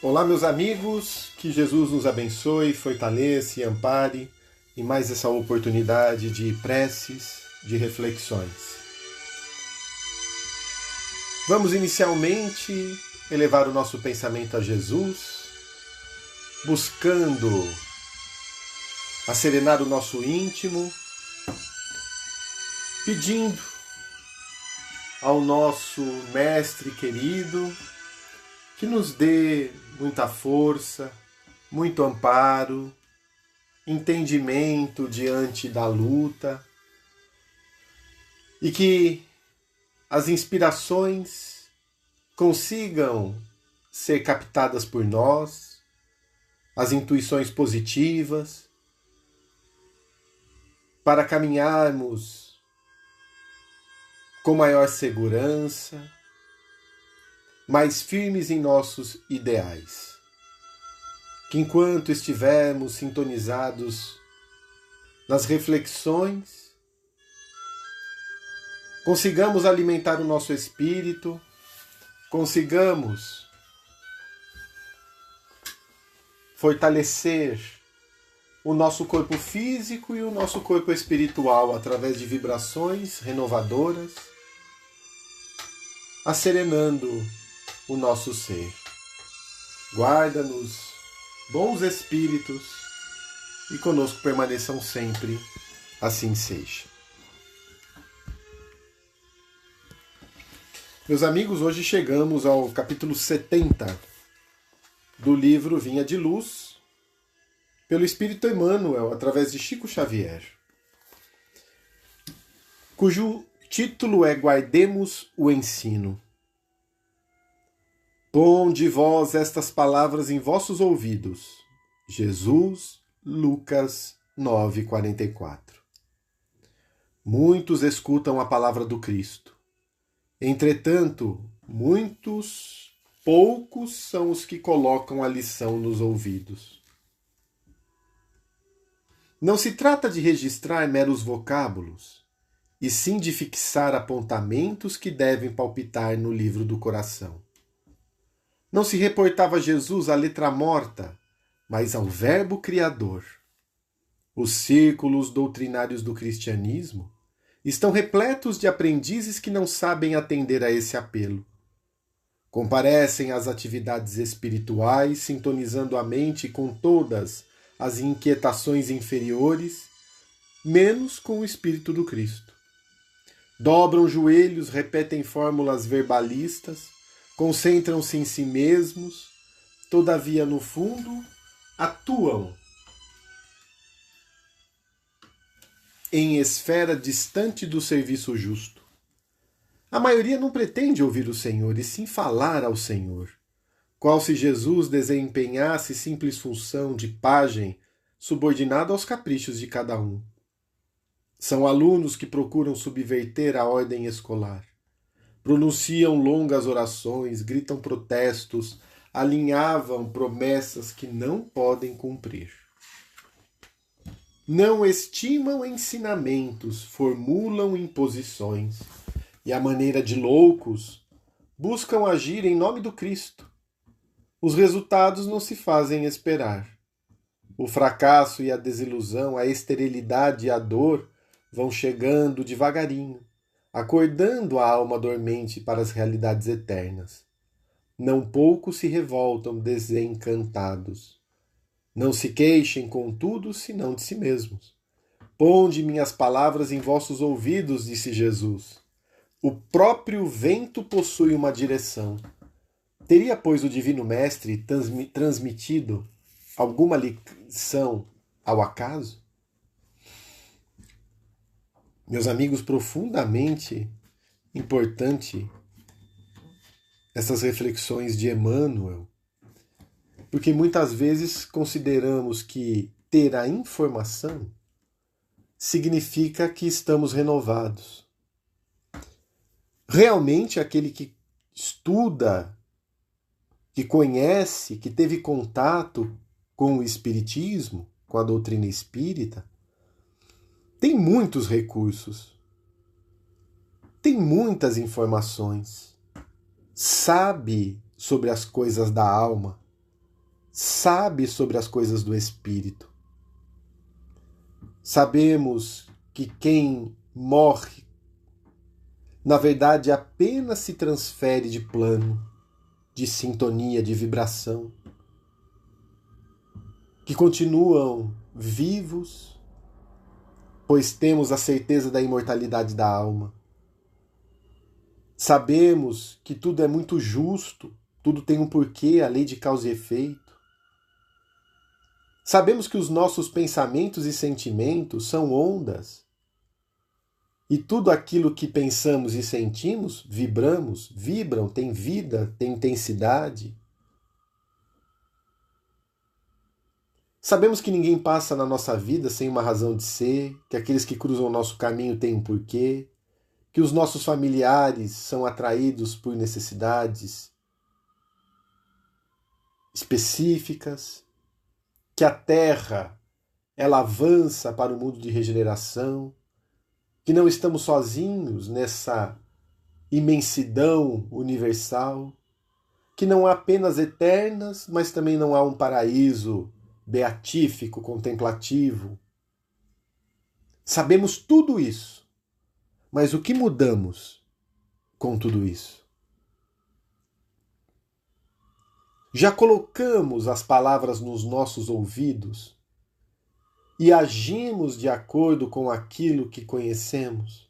Olá, meus amigos, que Jesus nos abençoe, fortaleça e ampare em mais essa oportunidade de preces, de reflexões. Vamos inicialmente elevar o nosso pensamento a Jesus, buscando acerenar o nosso íntimo, pedindo ao nosso Mestre querido que nos dê muita força, muito amparo, entendimento diante da luta e que as inspirações consigam ser captadas por nós, as intuições positivas, para caminharmos com maior segurança, mais firmes em nossos ideais. Que enquanto estivermos sintonizados nas reflexões, consigamos alimentar o nosso espírito, consigamos fortalecer o nosso corpo físico e o nosso corpo espiritual através de vibrações renovadoras, acerenando o nosso ser. Guarda-nos, bons espíritos, e conosco permaneçam sempre, assim seja. Meus amigos, hoje chegamos ao capítulo 70 do livro Vinha de Luz, pelo Espírito Emmanuel, através de Chico Xavier, cujo título é Guardemos o Ensino. Ponde vós estas palavras em vossos ouvidos. Jesus, Lucas 9:44. Muitos escutam a palavra do Cristo. Entretanto, poucos são os que colocam a lição nos ouvidos. Não se trata de registrar meros vocábulos, e sim de fixar apontamentos que devem palpitar no livro do coração. Não se reportava Jesus à letra morta, mas ao Verbo Criador. Os círculos doutrinários do cristianismo estão repletos de aprendizes que não sabem atender a esse apelo. Comparecem às atividades espirituais, sintonizando a mente com todas as inquietações inferiores, menos com o Espírito do Cristo. Dobram joelhos, repetem fórmulas verbalistas, concentram-se em si mesmos, todavia, no fundo, atuam em esfera distante do serviço justo. A maioria não pretende ouvir o Senhor, e sim falar ao Senhor, qual se Jesus desempenhasse simples função de pajem subordinado aos caprichos de cada um. São alunos que procuram subverter a ordem escolar. Pronunciam longas orações, gritam protestos, alinhavam promessas que não podem cumprir. Não estimam ensinamentos, formulam imposições e, à maneira de loucos, buscam agir em nome do Cristo. Os resultados não se fazem esperar. O fracasso e a desilusão, a esterilidade e a dor vão chegando devagarinho, acordando a alma dormente para as realidades eternas. Não poucos se revoltam desencantados. Não se queixem, contudo, senão de si mesmos. Ponde minhas palavras em vossos ouvidos, disse Jesus. O próprio vento possui uma direção. Teria, pois, o Divino Mestre transmitido alguma lição ao acaso? Meus amigos, profundamente importante essas reflexões de Emmanuel, porque muitas vezes consideramos que ter a informação significa que estamos renovados. Realmente, aquele que estuda, que conhece, que teve contato com o Espiritismo, com a doutrina espírita, tem muitos recursos, tem muitas informações, sabe sobre as coisas da alma, sabe sobre as coisas do Espírito. Sabemos que quem morre, na verdade, apenas se transfere de plano, de sintonia, de vibração, que continuam vivos, pois temos a certeza da imortalidade da alma. Sabemos que tudo é muito justo, tudo tem um porquê, a lei de causa e efeito. Sabemos que os nossos pensamentos e sentimentos são ondas, e tudo aquilo que pensamos e sentimos, vibram, tem vida, tem intensidade. Sabemos que ninguém passa na nossa vida sem uma razão de ser, que aqueles que cruzam o nosso caminho têm um porquê, que os nossos familiares são atraídos por necessidades específicas, que a Terra ela avança para o mundo de regeneração, que não estamos sozinhos nessa imensidão universal, que não há penas eternas, mas também não há um paraíso beatífico, contemplativo. Sabemos tudo isso, mas o que mudamos com tudo isso? Já colocamos as palavras nos nossos ouvidos e agimos de acordo com aquilo que conhecemos?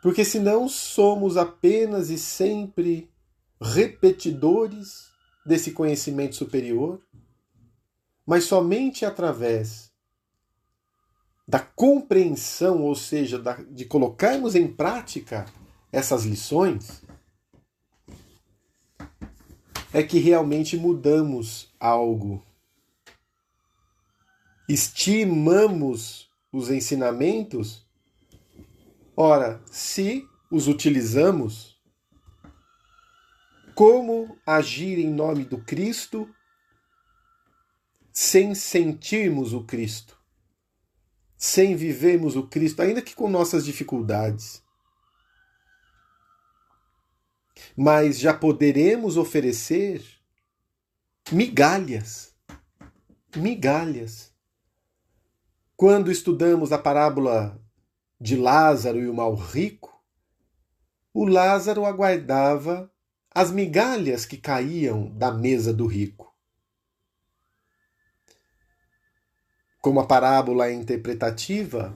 Porque senão somos apenas e sempre repetidores desse conhecimento superior, mas somente através da compreensão, ou seja, de colocarmos em prática essas lições, é que realmente mudamos algo. Estimamos os ensinamentos? Ora, se os utilizamos, como agir em nome do Cristo sem sentirmos o Cristo, sem vivermos o Cristo, ainda que com nossas dificuldades? Mas já poderemos oferecer migalhas. Quando estudamos a parábola de Lázaro e o mal rico, o Lázaro aguardava as migalhas que caíam da mesa do rico. Como a parábola é interpretativa,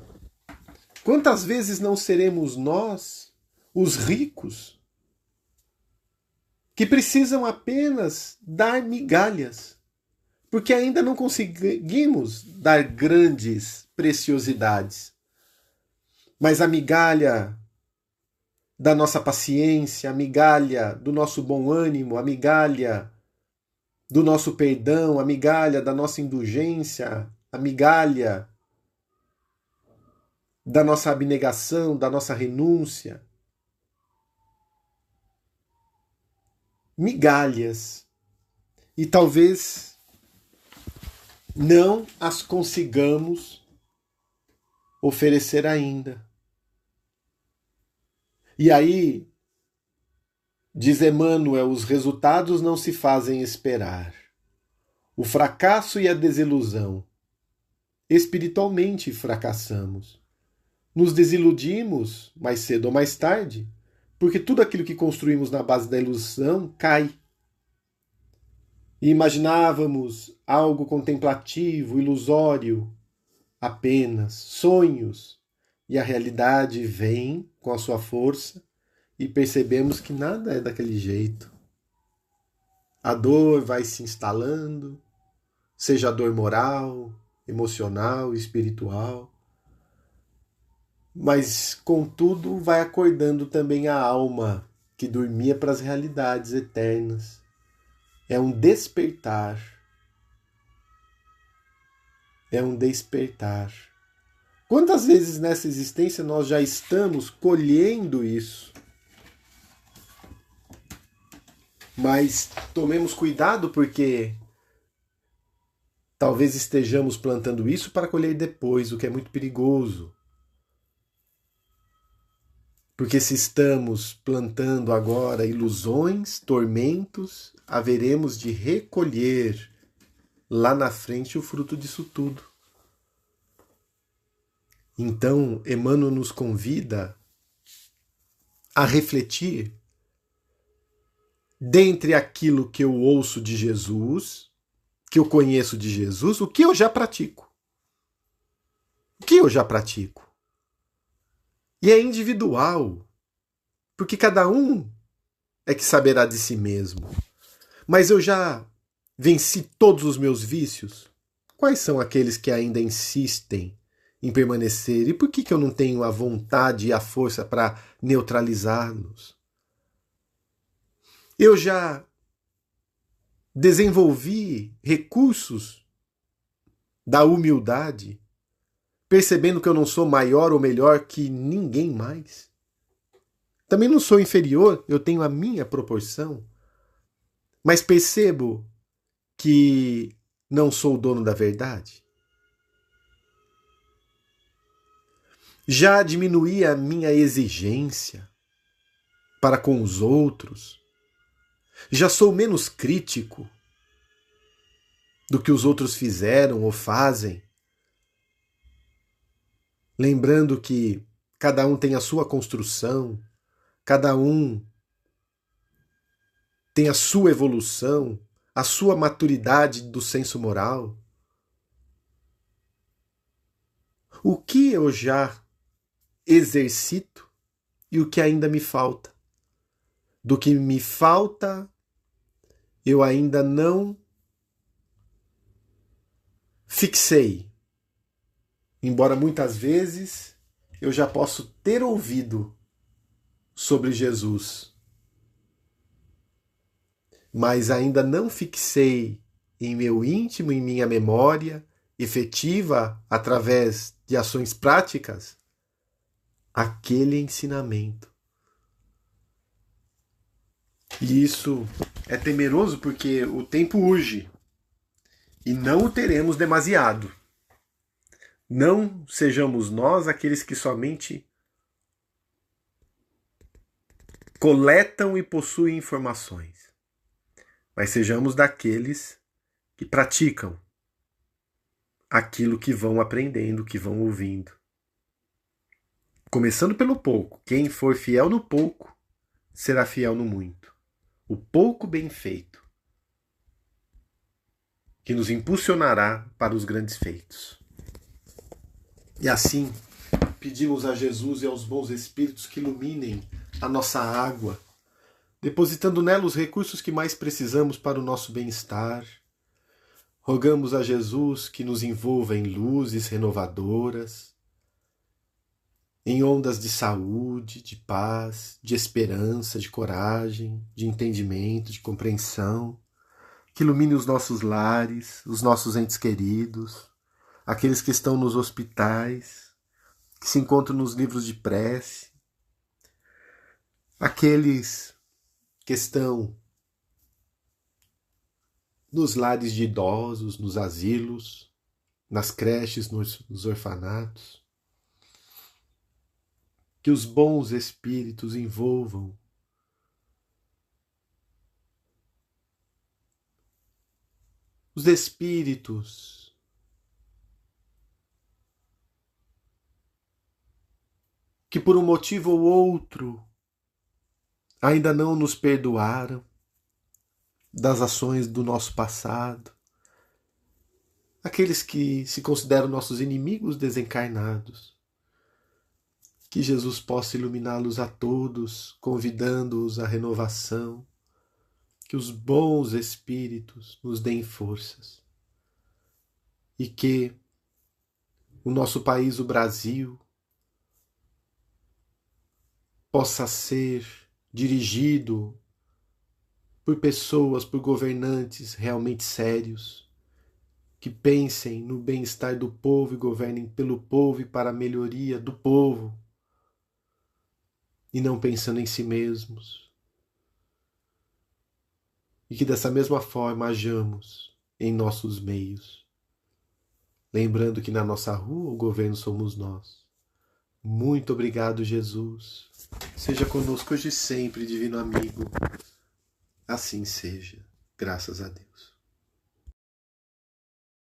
quantas vezes não seremos nós, os ricos, que precisam apenas dar migalhas, porque ainda não conseguimos dar grandes preciosidades. Mas a migalha da nossa paciência, a migalha do nosso bom ânimo, a migalha do nosso perdão, a migalha da nossa indulgência, a migalha da nossa abnegação, da nossa renúncia. Migalhas. E talvez não as consigamos oferecer ainda. E aí, diz Emmanuel, os resultados não se fazem esperar. O fracasso e a desilusão. Espiritualmente fracassamos. Nos desiludimos, mais cedo ou mais tarde, porque tudo aquilo que construímos na base da ilusão cai. E imaginávamos algo contemplativo, ilusório, apenas sonhos, e a realidade vem com a sua força e percebemos que nada é daquele jeito. A dor vai se instalando, seja a dor moral, emocional, espiritual, mas contudo vai acordando também a alma que dormia para as realidades eternas. É um despertar. É um despertar. Quantas vezes nessa existência nós já estamos colhendo isso? Mas tomemos cuidado, porque talvez estejamos plantando isso para colher depois, o que é muito perigoso. Porque se estamos plantando agora ilusões, tormentos, haveremos de recolher lá na frente o fruto disso tudo. Então, Emmanuel nos convida a refletir dentre aquilo que eu ouço de Jesus, que eu conheço de Jesus, o que eu já pratico. O que eu já pratico? E é individual, porque cada um é que saberá de si mesmo. Mas eu já venci todos os meus vícios? Quais são aqueles que ainda insistem em permanecer? E por que eu não tenho a vontade e a força para neutralizá-los? Eu já desenvolvi recursos da humildade, percebendo que eu não sou maior ou melhor que ninguém mais. Também não sou inferior, eu tenho a minha proporção. Mas percebo que não sou o dono da verdade. Já diminuí a minha exigência para com os outros. Já sou menos crítico do que os outros fizeram ou fazem. Lembrando que cada um tem a sua construção, cada um tem a sua evolução, a sua maturidade do senso moral. O que eu já exercito e o que ainda me falta? Do que me falta, eu ainda não fixei. Embora muitas vezes eu já posso ter ouvido sobre Jesus, mas ainda não fixei em meu íntimo, em minha memória efetiva, através de ações práticas, aquele ensinamento. E isso é temeroso porque o tempo urge e não o teremos demasiado. Não sejamos nós aqueles que somente coletam e possuem informações, mas sejamos daqueles que praticam aquilo que vão aprendendo, que vão ouvindo. Começando pelo pouco. Quem for fiel no pouco, será fiel no muito. O pouco bem feito, que nos impulsionará para os grandes feitos. E assim, pedimos a Jesus e aos bons espíritos que iluminem a nossa água, depositando nela os recursos que mais precisamos para o nosso bem-estar. Rogamos a Jesus que nos envolva em luzes renovadoras, em ondas de saúde, de paz, de esperança, de coragem, de entendimento, de compreensão, que ilumine os nossos lares, os nossos entes queridos, aqueles que estão nos hospitais, que se encontram nos livros de prece, aqueles que estão nos lares de idosos, nos asilos, nas creches, nos orfanatos. Que os bons espíritos envolvam os espíritos que por um motivo ou outro ainda não nos perdoaram das ações do nosso passado, aqueles que se consideram nossos inimigos desencarnados, que Jesus possa iluminá-los a todos, convidando-os à renovação, que os bons espíritos nos deem forças e que o nosso país, o Brasil, possa ser dirigido por pessoas, por governantes realmente sérios, que pensem no bem-estar do povo e governem pelo povo e para a melhoria do povo, e não pensando em si mesmos. E que dessa mesma forma hajamos em nossos meios, lembrando que na nossa rua o governo somos nós. Muito obrigado, Jesus. seja conosco hoje e sempre, divino amigo. Assim seja, graças a Deus.